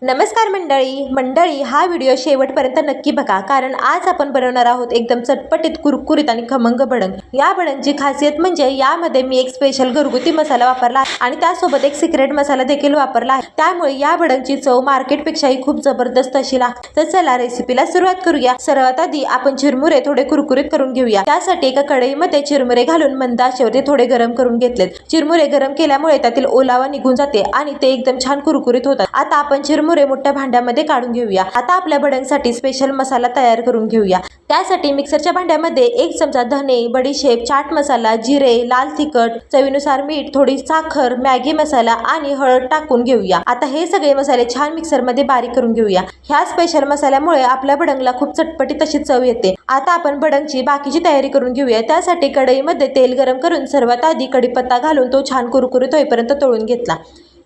नमस्कार मंडळी हा व्हिडिओ शेवटपर्यंत नक्की बघा, कारण आज आपण बनवणार आहोत एकदम चटपटीत, कुरकुरीत आणि खमंग भडंग। या भडंगची खासियत म्हणजे यामध्ये मी एक स्पेशल घरगुती मसाला वापरला आणि त्यासोबत एक सिक्रेट मसाला देखील वापरला आहे, त्यामुळे या भडंगची चव मार्केटपेक्षाही खूप जबरदस्त अशी लागते। तर चला रेसिपीला सुरुवात करूया। सर्वात आधी आपण चिरमुरे थोडे कुरकुरीत करून घेऊया। त्यासाठी एका कढईमध्ये चिरमुरे घालून मंद आचेवर थोडे गरम करून घेतलेत। चिरमुरे गरम केल्यामुळे त्यातील ओलावा निघून जाते आणि ते एकदम छान कुरकुरीत होतात। आता आपण चिरमुरे मोठ्या भांड्यामध्ये काढून घेऊया। आता आपल्या भडंगसाठी स्पेशल मसाला तयार करून घेऊया। त्यासाठी मिक्सरच्या भांड्यामध्ये 1 चमचा धने, बडीशेप, चाट मसाला, जिरे, लाल तिखट, चवीनुसार मीठ, थोडी साखर, मॅगी मसाला आणि हळद टाकून घेऊया। आता हे सगळे मसाले छान मिक्सरमध्ये बारीक करून घेऊया। ह्या स्पेशल मसाल्यामुळे आपल्या भडंगला खूप चटपटीत अशी चव येते। आता आपण भडंगची बाकीची तयारी करून घेऊया। त्यासाठी कढईमध्ये तेल गरम करून सर्वात आधी कढीपत्ता घालून तो छान कुरकुरीत होईपर्यंत तळून घेतला।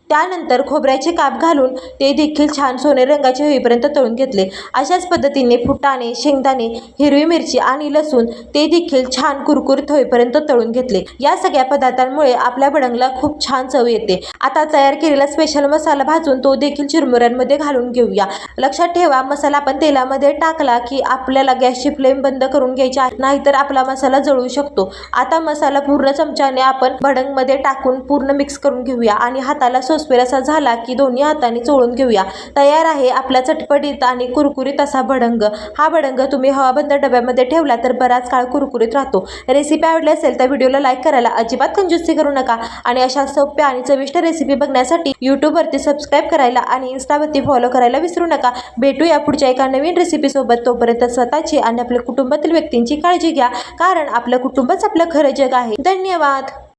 त्यानंतर खोबऱ्याचे काप घालून ते देखील छान सोनेरी रंगाचे होईपर्यंत तळून घेतले। अशाच पद्धतीने फुटाणे, शेंगदाणे, हिरवी मिरची आणि लसूण ते देखील छान कुरकुरीत होईपर्यंत तळून घेतले। या सगळ्या पदार्थांमुळे आपल्या भडंगला खूप छान चव येते। आता तयार केलेला स्पेशल मसाला भाजून तो देखील चिरमुऱ्यांमध्ये घालून घेऊया। लक्षात ठेवा, मसाला आपण तेलामध्ये टाकला की आपल्याला गॅसची फ्लेम बंद करून घ्यायची आहे, नाहीतर आपला मसाला जळू शकतो। आता मसाला पूर्ण चमच्याने आपण भडंगमध्ये टाकून पूर्ण मिक्स करून घेऊया आणि हाताला सोसपेर असा झाला की दोन्ही हातांनी चोळून घेऊया। तयार आहे आपला चटपटीत आणि कुरकुरीत असा भडंग। हा भडंग तुम्ही हवाबंद डब्यामध्ये ठेवला तर बराच काळ कुरकुरीत राहतो। रेसिपी आवडली असेल तर व्हिडिओला लाईक करायला अजिबात कंजूसी करू नका आणि अशा सोप्या आणि चविष्ट रेसिपी बघण्यासाठी यूट्यूबवरती सबस्क्राईब करायला आणि इंस्टावरती फॉलो करायला विसरू नका। भेटूया पुढच्या एका नवीन रेसिपी सोबत। तोपर्यंत स्वतःची आणि आपल्या कुटुंबातील व्यक्तींची काळजी घ्या, कारण आपलं कुटुंबच आपलं खरं जग आहे। धन्यवाद।